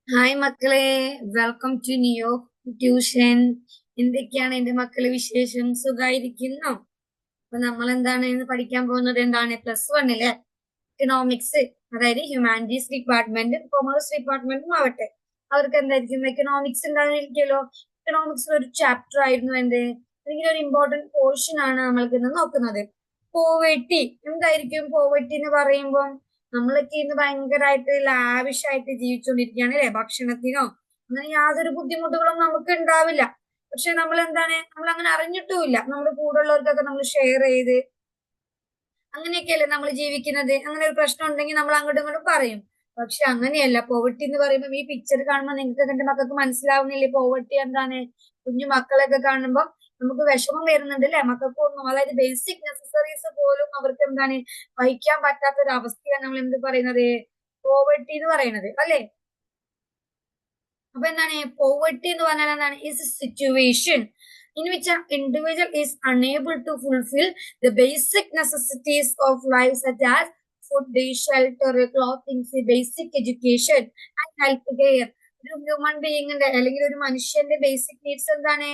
Hi മക്കളെ, welcome to new tuition. എന്തൊക്കെയാണ് എന്റെ മക്കളെ വിശേഷം? സുഖായിരിക്കുന്നോ? അപ്പൊ നമ്മൾ എന്താണ് ഇന്ന് പഠിക്കാൻ പോകുന്നത്? എന്താണ് +1 എക്കണോമിക്സ്, അതായത് ഹ്യൂമാനിറ്റീസ് ഡിപ്പാർട്ട്മെന്റ്, കൊമേഴ്സ് ഡിപ്പാർട്ട്മെന്റും ആവട്ടെ, അവർക്ക് എന്തായിരിക്കും എക്കണോമിക്സ് ഉണ്ടായിരിക്കുമല്ലോ. എക്കണോമിക്സ് ഒരു ചാപ്റ്റർ ആയിരുന്നു എന്ത്, അല്ലെങ്കിൽ ഒരു ഇമ്പോർട്ടന്റ് പോർഷൻ ആണ് നമ്മൾക്ക് ഇന്ന് നോക്കുന്നത്. പോവേട്ടി എന്തായിരിക്കും? പോവേട്ടി എന്ന് പറയുമ്പോൾ നമ്മളൊക്കെ ഇന്ന് ഭയങ്കരമായിട്ട് ലാവിഷായിട്ട് ജീവിച്ചുകൊണ്ടിരിക്കുകയാണ് അല്ലെ. ഭക്ഷണത്തിനോ അങ്ങനെ യാതൊരു ബുദ്ധിമുട്ടുകളും നമുക്ക് ഉണ്ടാവില്ല. പക്ഷെ നമ്മൾ എന്താണ്, നമ്മൾ അങ്ങനെ അറിഞ്ഞിട്ടുമില്ല. നമ്മുടെ കൂടെ ഉള്ളവർക്കൊക്കെ നമ്മൾ ഷെയർ ചെയ്ത് അങ്ങനെയൊക്കെയല്ലേ നമ്മൾ ജീവിക്കുന്നത്. അങ്ങനെ ഒരു പ്രശ്നം ഉണ്ടെങ്കിൽ നമ്മൾ അങ്ങോട്ടും ഇങ്ങോട്ടും പറയും. പക്ഷെ അങ്ങനെയല്ല. പോവർട്ടി എന്ന് പറയുമ്പോൾ ഈ പിക്ചർ കാണുമ്പോൾ നിങ്ങൾക്ക് എന്റെ മക്കൾക്ക് മനസ്സിലാവുന്നില്ലേ പോവർട്ടി എന്താണ്? കുഞ്ഞു മക്കളൊക്കെ കാണുമ്പോൾ നമുക്ക് വിഷമം വരുന്നുണ്ട് അല്ലെ. മക്കൾക്കൊന്നും, അതായത് ബേസിക് നെസസറീസ് പോലും അവർക്ക് എന്താണ് വഹിക്കാൻ പറ്റാത്ത ഒരു അവസ്ഥയാണ് നമ്മൾ എന്ത് പറയുന്നത്, പോവർട്ടി എന്ന് പറയുന്നത് അല്ലെ. അപ്പൊ എന്താണ് പോവർട്ടി എന്ന് പറഞ്ഞാൽ? എന്താണ് is a situation in which an individual is unable to fulfill the basic necessities of life such as food, shelter, clothing, basic education and health care. ഒരു ഹ്യൂമൻ ബീയിങ്ങിന്റെ അല്ലെങ്കിൽ ഒരു മനുഷ്യന്റെ ബേസിക് നീഡ്സ് എന്താണ്?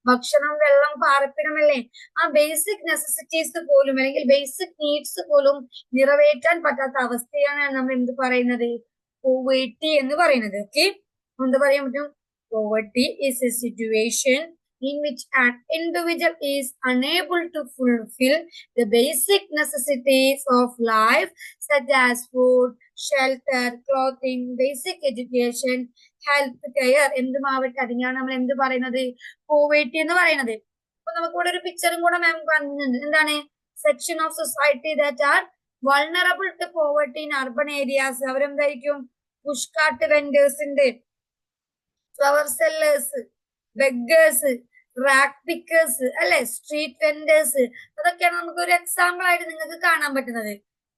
ഭക്ഷണം, വെള്ളം, പാർപ്പിടമല്ലേ. ആ ബേസിക് നെസസിറ്റീസ് പോലും അല്ലെങ്കിൽ ബേസിക് നീഡ്സ് പോലും നിറവേറ്റാൻ പറ്റാത്ത അവസ്ഥയാണ് നമ്മൾ എന്ത് പറയുന്നത്, പോവേർട്ടി എന്ന് പറയുന്നത്. ഓക്കെ, എന്താ പറയാൻ പറ്റും? Poverty is a situation in which an individual is unable to fulfill the basic necessities of life such as food, shelter, clothing, basic education, health care. എന്തുമാവട്ടെ, അതിനെയാണ് നമ്മൾ എന്ത് പറയുന്നത്, പോവേർട്ടി എന്ന് പറയുന്നത്. അപ്പൊ നമുക്ക് ഇവിടെ ഒരു പിക്ചറും കൂടെ മാം കാണുന്നുണ്ട്. എന്താണ്? Section of society that are vulnerable to poverty in urban areas. അവരെന്തായിരിക്കും? പുഷ്കാട്ട് വെൻഡേഴ്സ് ഉണ്ട്, flower sellers, beggars, rag pickers അല്ലെ, സ്ട്രീറ്റ് വെൻഡേഴ്സ്. അതൊക്കെയാണ് നമുക്ക് ഒരു എക്സാമ്പിൾ ആയിട്ട് നിങ്ങൾക്ക് കാണാൻ പറ്റുന്നത്.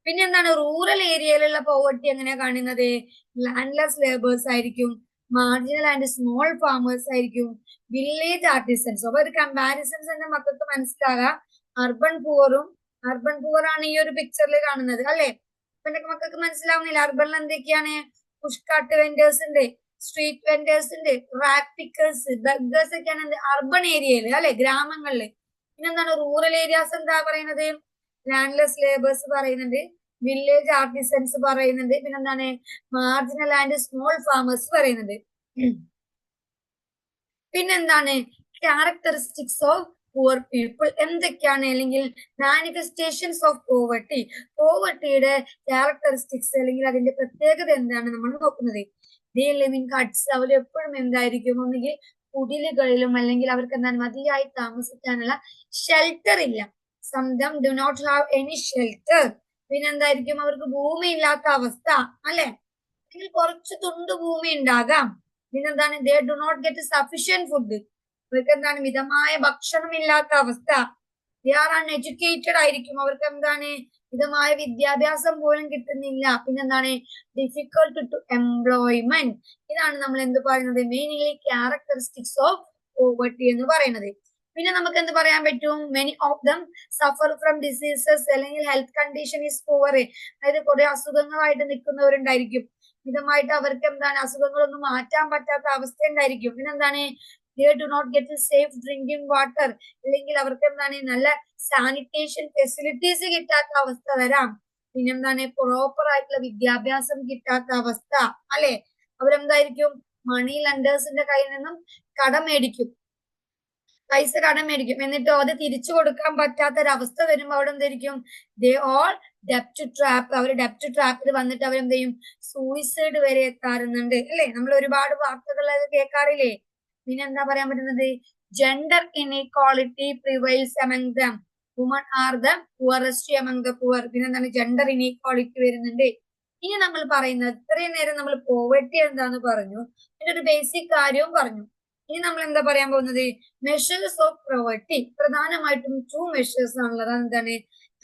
പിന്നെ എന്താണ് റൂറൽ ഏരിയയിലുള്ള പോവർട്ടി എങ്ങനെയാ കാണുന്നത്? ലാൻഡ്ലെസ് ലേബേഴ്സ് ആയിരിക്കും, മാർജിനൽ ആൻഡ് സ്മോൾ ഫാമേഴ്സ് ആയിരിക്കും, വില്ലേജ് ആർട്ടിസൻസ്. അപ്പൊ ഒരു കമ്പാരിസൺസ് എന്റെ മക്കൾക്ക് മനസ്സിലാകാം. അർബൻ പൂവറും ആണ് ഈ ഒരു പിക്ചറിൽ കാണുന്നത് അല്ലെ. അപ്പൊ എന്റെ മക്കൾക്ക് മനസ്സിലാവുന്നില്ല അർബനിൽ എന്തൊക്കെയാണ്? പുഷ്കാട്ട് വെൻഡേഴ്സ് ഉണ്ട്, സ്ട്രീറ്റ് വെൻഡേഴ്സ് ഉണ്ട്, റാക്ക് പിക്കേഴ്സ്, ബർഗേഴ്സ് ഒക്കെയാണ് അർബൻ ഏരിയയിൽ അല്ലെ, ഗ്രാമങ്ങളില്. പിന്നെന്താണ് റൂറൽ ഏരിയാസ് എന്താ പറയുന്നത്? ലാൻഡ്ലെസ് ലേബേഴ്സ് പറയുന്നുണ്ട്, വില്ലേജ് ആർട്ടിസൻസ് പറയുന്നുണ്ട്, പിന്നെന്താണ് മാർജിനൽ ആൻഡ് സ്മോൾ ഫാമേഴ്സ് പറയുന്നുണ്ട്. പിന്നെന്താണ് ക്യാരക്ടറിസ്റ്റിക്സ് ഓഫ് പുവർ പീപ്പിൾ എന്തൊക്കെയാണ്, അല്ലെങ്കിൽ മാനിഫെസ്റ്റേഷൻസ് ഓഫ് പോവർട്ടി. പോവർട്ടിയുടെ ക്യാരക്ടറിസ്റ്റിക്സ് അല്ലെങ്കിൽ അതിന്റെ പ്രത്യേകത എന്താണ് നമ്മൾ നോക്കുന്നത്. They live in huts. അവർ എപ്പോഴും എന്തായിരിക്കും? ഒന്നുകിൽ കുടിലുകളിലും, അല്ലെങ്കിൽ അവർക്ക് എന്താണ് മതിയായി താമസിക്കാനുള്ള ഷെൽട്ടർ ഇല്ല. Some of them do not have any shelter. പിന്നെന്തായിരിക്കും? അവർക്ക് ഭൂമി ഇല്ലാത്ത അവസ്ഥ അല്ലെ, അല്ലെങ്കിൽ കുറച്ച് തുണ്ട് ഭൂമി ഉണ്ടാകാം. പിന്നെന്താണ്? They do not get sufficient food. അവർക്ക് എന്താണ് മിതമായ ഭക്ഷണം ഇല്ലാത്ത അവസ്ഥ. ദേ ആർ അൺഎഡ്യൂക്കേറ്റഡ് ആയിരിക്കും. അവർക്ക് എന്താണ് മിതമായ വിദ്യാഭ്യാസം പോലും കിട്ടുന്നില്ല. പിന്നെന്താണ്? Difficult to employment. ഇതാണ് നമ്മൾ എന്ത് പറയുന്നത്, മെയിൻലി ക്യാരക്ടറിസ്റ്റിക്സ് ഓഫ് പോവർട്ടി എന്ന് പറയുന്നത്. പിന്നെ നമുക്ക് എന്ത് പറയാൻ പറ്റും? Many of them suffer from diseases, അല്ലെങ്കിൽ ഹെൽത്ത് കണ്ടീഷൻ ഈസ് പുവർ. അതായത് കുറെ അസുഖങ്ങളായിട്ട് നിൽക്കുന്നവരുണ്ടായിരിക്കും. മിതമായിട്ട് അവർക്ക് എന്താണ് അസുഖങ്ങളൊന്നും മാറ്റാൻ പറ്റാത്ത അവസ്ഥ ഉണ്ടായിരിക്കും. പിന്നെന്താണ്? They do not get safe drinking water, അല്ലെങ്കിൽ അവർക്ക് എന്താണ് നല്ല സാനിറ്റേഷൻ ഫെസിലിറ്റീസ് കിട്ടാത്ത അവസ്ഥ വരാം. പിന്നെന്താണ്? പ്രോപ്പർ ആയിട്ടുള്ള വിദ്യാഭ്യാസം കിട്ടാത്ത അവസ്ഥ അല്ലെ. അവരെന്തായിരിക്കും? മണി ലെൻഡേഴ്സിന്റെ കയ്യിൽ നിന്നും കടം മേടിക്കും, പൈസ കടം മേടിക്കും, എന്നിട്ടോ അത് തിരിച്ചു കൊടുക്കാൻ പറ്റാത്തൊരവസ്ഥ വരുമ്പോ അവിടെ എന്തായിരിക്കും? They all ഡെപ്റ്റ് trap. അവർ ഡെപ്റ്റ് ട്രാപ്പിൽ വന്നിട്ട് അവരെന്ത് ചെയ്യും? സൂയിസൈഡ് വരെ എത്താറുണ്ട് അല്ലെ. നമ്മൾ ഒരുപാട് വാർത്തകൾ കേൾക്കാറില്ലേ. പിന്നെ എന്താ പറയാൻ പറ്റുന്നത്? Gender inequality prevails among them. Woman are the poorest among the poor. പിന്നെ എന്താണ്? ജെൻഡർ ഇൻഇക്വാളിറ്റി വരുന്നുണ്ട്. ഇനി നമ്മൾ പറയുന്നത്, ഇത്രയും നേരം നമ്മൾ പോവർട്ടി എന്താന്ന് പറഞ്ഞു, പിന്നെ ഒരു ബേസിക് കാര്യവും പറഞ്ഞു. ഇനി നമ്മൾ എന്താ പറയാൻ പോകുന്നത്? Measures of poverty. പ്രധാനമായിട്ടും 2 മെഷേഴ്സ് ആണുള്ളത്. എന്താണ്?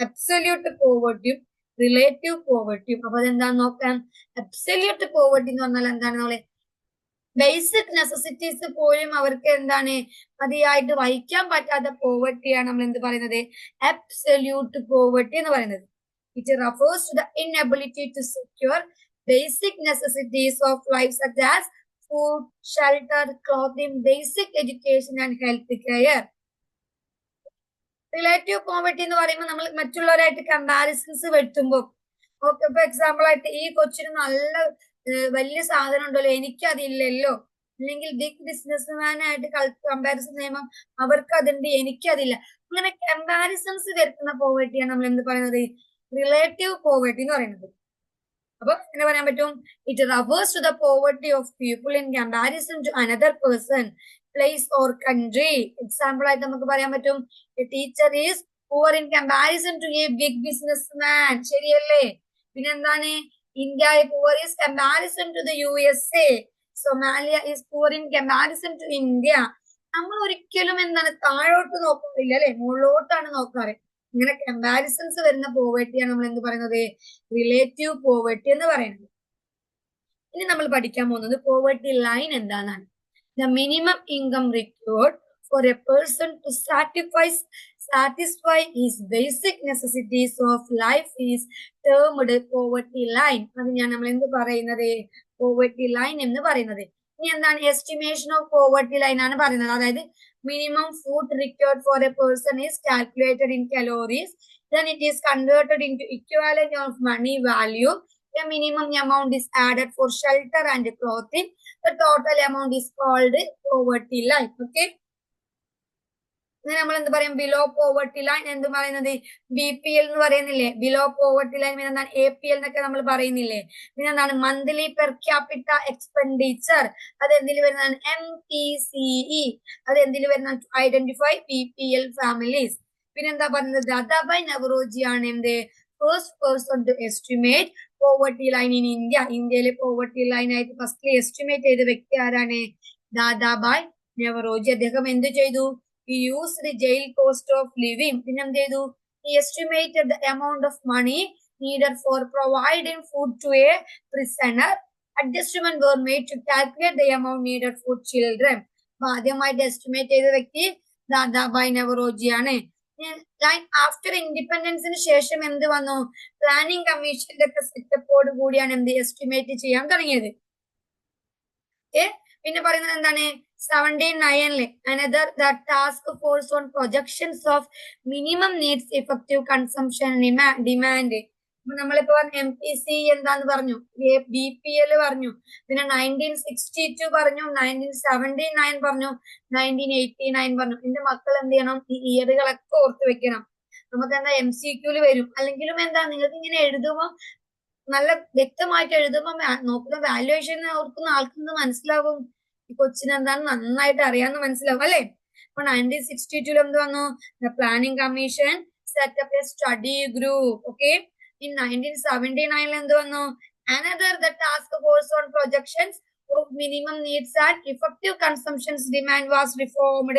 അബ്സല്യൂട്ട് പോവർട്ടിയും റിലേറ്റീവ് പോവർട്ടിയും. അപ്പൊ അതെന്താന്ന് നോക്കാം. അബ്സല്യൂട്ട് പോവർട്ടി എന്ന് പറഞ്ഞാൽ എന്താണ്? നമ്മളെ ബേസിക് നെസസിറ്റീസ് പോലും അവർക്ക് എന്താണ് മതിയായിട്ട് വഹിക്കാൻ പറ്റാത്ത പോവർട്ടിയാണ് നമ്മൾ എന്ത് പറയുന്നത്, അബ്സല്യൂട്ട് പോവർട്ടി എന്ന് പറയുന്നത്. It refers to the inability to secure basic necessities of life such as food, shelter, clothing, basic education and health care. Relative poverty എന്ന് പറയുമ്പോൾ നമ്മൾ മറ്റുള്ളവരായിട്ട് കമ്പാരിസൺസ് വരുത്തുമ്പോൾ, ഓക്കെ, ഇപ്പൊ എക്സാമ്പിൾ ആയിട്ട് ഈ കൊച്ചിന് നല്ല വലിയ സാധനം ഉണ്ടല്ലോ, എനിക്കതില്ലല്ലോ, അല്ലെങ്കിൽ ബിഗ് ബിസിനസ്മാനായിട്ട് കമ്പാരിസൺ ചെയ്യുമ്പോൾ അവർക്ക് അതുണ്ട് എനിക്കതില്ല, അങ്ങനെ കമ്പാരിസൺസ് വരുത്തുന്ന പോവർട്ടിയാണ് നമ്മൾ എന്ത് പറയുന്നത്, റിലേറ്റീവ് പോവർട്ടി എന്ന് പറയുന്നത്. അപ്പൊ എങ്ങനെ പറയാൻ പറ്റും, it refers to the poverty of people in comparison to another person, place or country. Example ആയിട്ട് നമുക്ക് പറയാൻ പറ്റും, a teacher is poor in comparison to a big business man. ശരിയല്ലേ? പിന്നെന്താണ്, India poor is comparison to the USA. Somalia is poor in comparison to India. നമ്മൾ ഒരിക്കലും എന്താണ് താഴോട്ട് നോക്കുന്നില്ല അല്ലെ, മുകളിലോട്ടാണ് നോക്കാറ്. ഇങ്ങനെ കമ്പാരിസൺസ് വരുന്ന പോവർട്ടിയാണ് നമ്മൾ എന്ത് പറയുന്നത്, റിലേറ്റീവ് പോവർട്ടി എന്ന് പറയുന്നത്. ഇനി നമ്മൾ പഠിക്കാൻ പോകുന്നത് പോവർട്ടി ലൈൻ എന്താണെന്നാണ്. The minimum income required for a person to satisfy his basic necessities of life is termed poverty line. അതിനാണ് നമ്മൾ എന്ത് പറയുന്നത്, പോവർട്ടി ലൈൻ എന്ന് പറയുന്നത്. ഇനി എന്താണ്, എസ്റ്റിമേഷൻ ഓഫ് പോവർട്ടി ലൈൻ ആണ് പറയുന്നത്. അതായത് minimum food required for A person is calculated in calories, then it is converted into equivalent of money value. The minimum amount is added for shelter and clothing. The total amount is called poverty line. Okay. നമ്മൾ എന്ത് പറയും, below poverty line എന്ത് പറയുന്നത്, BPL എന്ന് പറയുന്നില്ലേ, below poverty line. പിന്നെ എന്താണ് APL എന്നൊക്കെ നമ്മൾ പറയുന്നില്ലേ. പിന്നെ എന്താണ് മന്ത്ലി പെർ ക്യാപിറ്റ എക്സ്പെൻഡിച്ചർ, അത് എന്തിൽ വരുന്നതാണ്, MPCE, അത് എന്തിൽ വരുന്ന ഐഡന്റിഫൈ BPL ഫാമിലീസ്. പിന്നെന്താ പറയുന്നത്, ദാദാഭായ് നവറോജി ആണ് എന്ത് first person to estimate poverty line in India. ഇന്ത്യയിലെ പോവർട്ടി ലൈൻ ആയിട്ട് ഫസ്റ്റ് എസ്റ്റിമേറ്റ് ചെയ്ത വ്യക്തി ആരാണ്, ദാദാഭായ് നവറോജി. അദ്ദേഹം എന്ത് ചെയ്തു, he used the jail cost of living. പിന്നെ എന്ത് ചെയ്തു, he estimated the amount of money needed for providing food to a prisoner. Adjustment were made to calculate the amount needed for children. ആദ്യമായിട്ട് എസ്റ്റിമേറ്റ് ചെയ്ത വ്യക്തി Dadabhai നവറോജിയാണ്. After ഇൻഡിപെൻഡൻസിന് ശേഷം എന്ത് വന്നു, planning കമ്മീഷന്റെ ഒക്കെ സെറ്റപ്പോട് കൂടിയാണ് എന്ത് എസ്റ്റിമേറ്റ് ചെയ്യാൻ തുടങ്ങിയത്. പിന്നെ പറയുന്നത് എന്താണ്, 79 another the task force on projections of minimum needs effective consumption demand. നമ്മളിപ്പോ MPC എന്താന്ന് പറഞ്ഞു, BPL പറഞ്ഞു, പിന്നെ 1962 പറഞ്ഞു, 1979 പറഞ്ഞു, 1989 പറഞ്ഞു. എന്റെ മക്കൾ എന്ത് ചെയ്യണം, ഈ ഇയറുകളൊക്കെ ഓർത്ത് വെക്കണം. നമുക്ക് എന്താ MCQല് വരും. അല്ലെങ്കിലും എന്താ, നിങ്ങൾക്ക് ഇങ്ങനെ എഴുതുമ്പോ നല്ല വ്യക്തമായിട്ട് എഴുതുമ്പോ നോക്കുന്ന വാല്യുവേഷൻ ഓർക്കുന്ന ആൾക്കെന്ത് മനസ്സിലാവും, ഈ കൊച്ചിന് എന്താണ് നന്നായിട്ട് അറിയാന്ന് മനസ്സിലാവും അല്ലെ. അപ്പൊ 1962 എന്ത് വന്നു, planning commission set up a study group. Okay. In 1979 എന്ത് വന്നു, another the task force on projections of minimum needs and effective consumptions demand was reformed.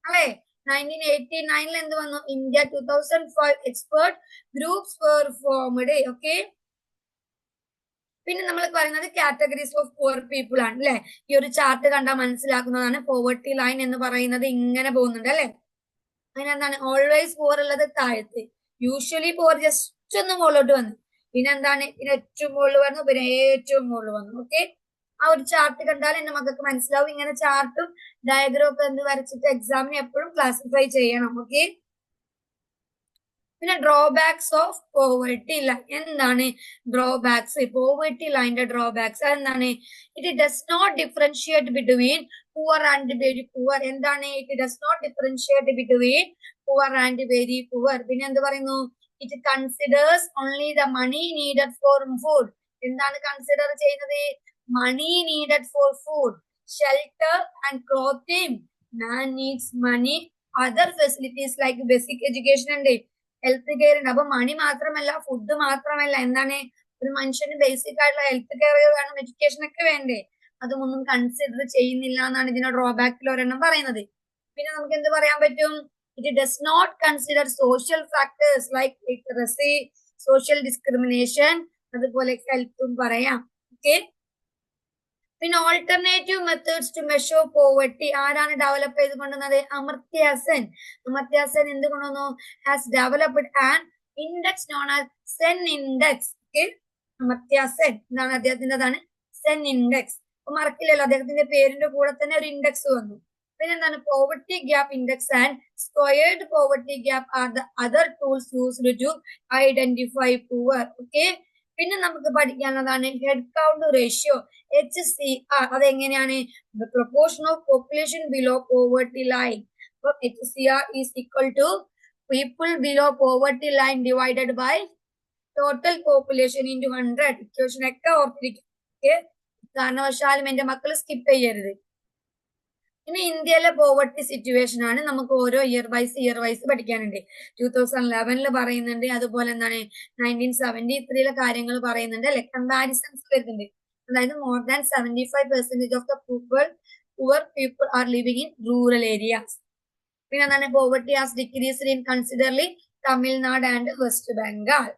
അല്ലെ. 1989 എന്ത് വന്നു, India 2005 expert groups were formed. Okay. പിന്നെ നമ്മൾ പറയുന്നത് കാറ്റഗറീസ് ഓഫ് പുവർ പീപ്പിൾ ആണ് അല്ലെ. ഈ ഒരു ചാർട്ട് കണ്ടാൽ മനസ്സിലാക്കുന്നതാണ്. പോവർട്ടി ലൈൻ എന്ന് പറയുന്നത് ഇങ്ങനെ പോകുന്നുണ്ട് അല്ലെ. അതിനെന്താണ്, ഓൾവേസ് പുവർ ഉള്ളത് താഴത്ത്, യൂഷ്വലി പുവർ ജസ്റ്റ് ഒന്ന് മുകളിലോട്ട് വന്നു, പിന്നെ എന്താണ്, പിന്നെ ഏറ്റവും മുകളിൽ വന്നു, പിന്നെ ഏറ്റവും മുകളിൽ വന്നു. ഓക്കെ. ആ ഒരു ചാർട്ട് കണ്ടാൽ എന്റെ മക്കൾക്ക് മനസ്സിലാവും. ഇങ്ങനെ ചാർട്ടും ഡയഗ്രം ഒക്കെ എന്ത് വരച്ചിട്ട് എക്സാമിന് എപ്പോഴും ക്ലാസിഫൈ ചെയ്യണം. ഓക്കെ. പിന്നെ ഡ്രോബാക്സ് ഓഫ് പോവർട്ടി ലൈൻ. എന്താണ് ഡ്രോബാക്സ്, പോവർട്ടി ലൈനിന്റെ ഡ്രോബാക്സ് എന്താണ്, it does not differentiate between poor and very poor. എന്താണ്, it does not differentiate between poor and very poor. പിന്നെ എന്ത് പറയുന്നു, it considers only the money needed for food. എന്താണ് consider ചെയ്യുന്നത്, money needed for food, shelter and clothing. Man needs money, other facilities like basic education ഉണ്ട്, health care ഉണ്ട്. അപ്പൊ മണി മാത്രമല്ല, food മാത്രമല്ല, എന്താണ്, ഒരു മനുഷ്യന് ബേസിക് ആയിട്ടുള്ള ഹെൽത്ത് കെയർ വേണം, എഡ്യൂക്കേഷൻ ഒക്കെ വേണ്ടേ, അതൊന്നും കൺസിഡർ ചെയ്യുന്നില്ല എന്നാണ് ഇതിന്റെ ഡ്രോബാക്കിൽ ഒരെണ്ണം പറയുന്നത്. പിന്നെ നമുക്ക് എന്ത് പറയാൻ പറ്റും, it does not consider social factors like literacy, social discrimination, അതുപോലെ ഹെൽത്തും പറയാം. ഓക്കെ. പിന്നെ alternative methods to measure poverty ആരാണ് ഡെവലപ്പ് ചെയ്ത് കൊണ്ടുവന്നത്, അമർത്യ സെൻ. അമർത്യ സെൻ എന്ത് കൊണ്ടുവന്നു, has developed an index known as Sen index. Okay. Amartya Sen എന്താണ്, അദ്ദേഹത്തിൻ്റെതാണ് സെൻ ഇൻഡെക്സ്. അപ്പൊ മറക്കില്ലല്ലോ, അദ്ദേഹത്തിന്റെ പേരിന്റെ കൂടെ തന്നെ ഒരു ഇൻഡെക്സ് വന്നു. പിന്നെ എന്താണ് poverty gap index and squared poverty gap are the other tools used to identify poor. Okay, പിന്നെ നമുക്ക് പഠിക്കാനുള്ളതാണ് ഹെഡ് കൗണ്ട് റേഷ്യോ HCR. അതെങ്ങനെയാണ്? The proportion of population below poverty line. അപ്പൊ HCR is equal to people below poverty line divided by total population into 100. Equation ഒക്കെ ഓർത്തിരിക്കും. Okay, കാരണവശാലും എന്റെ മക്കൾ സ്കിപ്പ് ചെയ്യരുത്. ഇനി ഇന്ത്യയിലെ പോവർട്ടി സിറ്റുവേഷൻ ആണ് നമുക്ക് ഓരോ ഇയർ വൈസ് പഠിക്കാനുണ്ട്. 2011 പറയുന്നുണ്ട്, അതുപോലെ എന്താണ് 1973 കാര്യങ്ങൾ പറയുന്നുണ്ട് അല്ലെ, കമ്പാരിസൺസ് വരുന്നുണ്ട്. അതായത് more than 75% of the poor people are living in rural areas. പിന്നെ എന്താണ് poverty has decreased in considerably Tamil Nadu and West Bengal.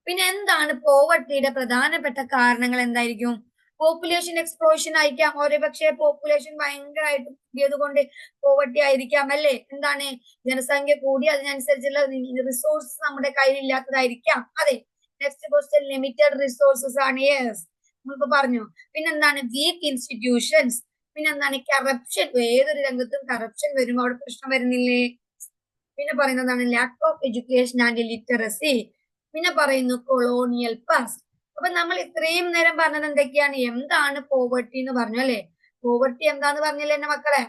പിന്നെ എന്താണ് പോവർട്ടിയുടെ പ്രധാനപ്പെട്ട കാരണങ്ങൾ എന്തായിരിക്കും? പോപ്പുലേഷൻ എക്സ്പ്ലോഷൻ ആയിരിക്കാം, ഒരുപക്ഷെ പോപ്പുലേഷൻ ഭയങ്കരമായിട്ട് കൂടിയത് കൊണ്ട് പോവർട്ടി ആയിരിക്കാം അല്ലെ. എന്താണ്, ജനസംഖ്യ കൂടി അതിനനുസരിച്ചുള്ള റിസോഴ്സസ് നമ്മുടെ കയ്യിൽ ഇല്ലാത്തതായിരിക്കാം. അതെ. നെക്സ്റ്റ് ക്വസ്റ്റ്യൻ ലിമിറ്റഡ് റിസോഴ്സസ് ആണ്. യെസ്, നമ്മളിപ്പോ പറഞ്ഞു. പിന്നെന്താണ് വീക്ക് ഇൻസ്റ്റിറ്റ്യൂഷൻസ്. പിന്നെന്താണ് കറപ്ഷൻ. ഏതൊരു രംഗത്തും കറപ്ഷൻ വരുമ്പോൾ അവിടെ പ്രശ്നം വരുന്നില്ലേ. പിന്നെ പറയുന്നതാണ് lack of education and literacy. പിന്നെ പറയുന്നു കൊളോണിയൽ പാസ്റ്റ്. അപ്പൊ നമ്മൾ ഇത്രയും നേരം പറഞ്ഞത് എന്തൊക്കെയാണ്? എന്താണ് പോവർട്ടി എന്ന് പറഞ്ഞു അല്ലെ. പോവർട്ടി എന്താന്ന് പറഞ്ഞില്ലേ എന്റെ മക്കളെ?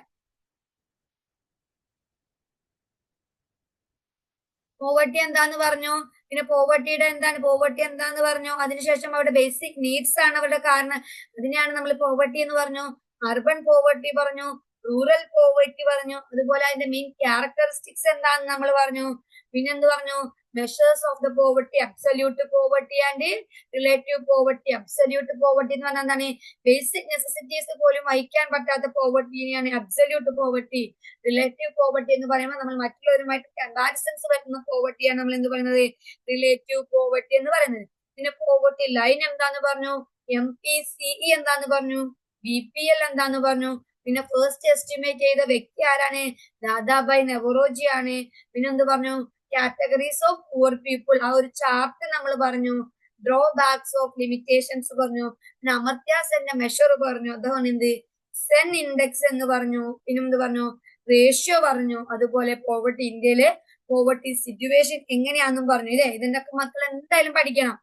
പോവർട്ടി എന്താന്ന് പറഞ്ഞു. പിന്നെ പോവർട്ടിയുടെ പോവർട്ടി എന്താന്ന് പറഞ്ഞു. അതിനുശേഷം അവരുടെ ബേസിക് നീഡ്സ് ആണ് അവരുടെ കാരണം. അതിനെയാണ് നമ്മൾ പോവർട്ടി എന്ന് പറഞ്ഞു. അർബൻ പോവർട്ടി പറഞ്ഞു, റൂറൽ പോവർട്ടി പറഞ്ഞു, അതുപോലെ അതിന്റെ മെയിൻ ക്യാരക്ടറിസ്റ്റിക്സ് എന്താന്ന് നമ്മൾ പറഞ്ഞു. പിന്നെന്ത് പറഞ്ഞു? Measures of the poverty, absolute poverty and relative poverty. Absolute poverty എന്ന് പറഞ്ഞാൽ എന്താണ്? ബേസിക് നെസസിറ്റീസ് പോലും വഹിക്കാൻ പറ്റാത്ത പോവർട്ടിയാണ് അബ്സല്യൂട്ട് പോവർട്ടി. റിലേറ്റീവ് പോവർട്ടി എന്ന് പറയുമ്പോൾ നമ്മൾ മറ്റുള്ളവരുമായിട്ട് കമ്പാരിസൺസ് വരുന്ന പോവർട്ടിയാണ് നമ്മൾ എന്ത് പറയുന്നത്? റിലേറ്റീവ് പോവർട്ടി എന്ന് പറയുന്നത്. പിന്നെ പോവർട്ടി ലൈൻ എന്താന്ന് പറഞ്ഞു, MPCE എന്താന്ന് പറഞ്ഞു, BPL എന്താന്ന് പറഞ്ഞു. പിന്നെ ഫസ്റ്റ് എസ്റ്റിമേറ്റ് ചെയ്ത വ്യക്തി ആരാണ്? ദാദാഭായ് നവറോജി ആണ്. പിന്നെ എന്ത് പറഞ്ഞു? കാറ്റഗറീസ് ഓഫ് പുവർ പീപ്പിൾ, ആ ഒരു ചാർട്ട് നമ്മൾ പറഞ്ഞു. ഡ്രോബാക്സ് ഓഫ് ലിമിറ്റേഷൻസ് പറഞ്ഞു. പിന്നെ അമർത്യ സെന്റെ മെഷർ പറഞ്ഞു. അതാണ് എന്ത്? സെൻ ഇൻഡെക്സ് എന്ന് പറഞ്ഞു. പിന്നെ എന്ത് പറഞ്ഞു? റേഷ്യോ പറഞ്ഞു. അതുപോലെ പോവർട്ടി, ഇന്ത്യയിലെ പോവർട്ടി സിറ്റുവേഷൻ എങ്ങനെയാണെന്നും പറഞ്ഞു. ഇല്ലേ, ഇതിന്റെ മക്കൾ എന്തായാലും പഠിക്കണം.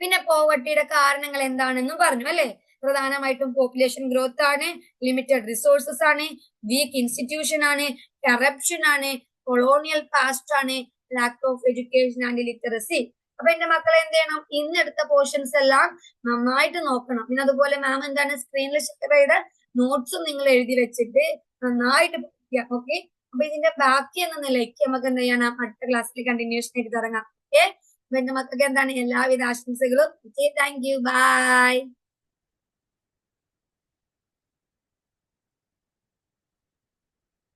പിന്നെ പോവർട്ടിയുടെ കാരണങ്ങൾ എന്താണെന്നും പറഞ്ഞു അല്ലെ. പ്രധാനമായിട്ടും പോപ്പുലേഷൻ ഗ്രോത്ത് ആണ്, ലിമിറ്റഡ് റിസോഴ്സസ് ആണ്, വീക്ക് ഇൻസ്റ്റിറ്റ്യൂഷൻ ആണ്, കറപ്ഷൻ ആണ്, കൊളോണിയൽ പാസ്റ്റ് ആണ്, lack of education and literacy. അപ്പൊ എന്റെ മക്കളെ എന്ത് ചെയ്യണം? ഇന്നെടുത്ത പോർഷൻസ് എല്ലാം നന്നായിട്ട് നോക്കണം. പിന്നെ അതുപോലെ മാം എന്താണ് സ്ക്രീനിൽ ഷെയർ ചെയ്ത നോട്ട്സും നിങ്ങൾ എഴുതി വെച്ചിട്ട് നന്നായിട്ട് പഠിക്കുക. ഓക്കെ, അപ്പൊ ഇതിന്റെ ബാക്കി എന്ന നിലയ്ക്ക് നമുക്ക് എന്ത് ചെയ്യണം? അടുത്ത ക്ലാസ്സിൽ കണ്ടിന്യൂഷൻ ആയിട്ട് തുടങ്ങാം. ഓക്കെ, എന്റെ മക്കൾക്ക് എന്താണ് എല്ലാവിധ ആശംസകളും. Okay, thank you, by.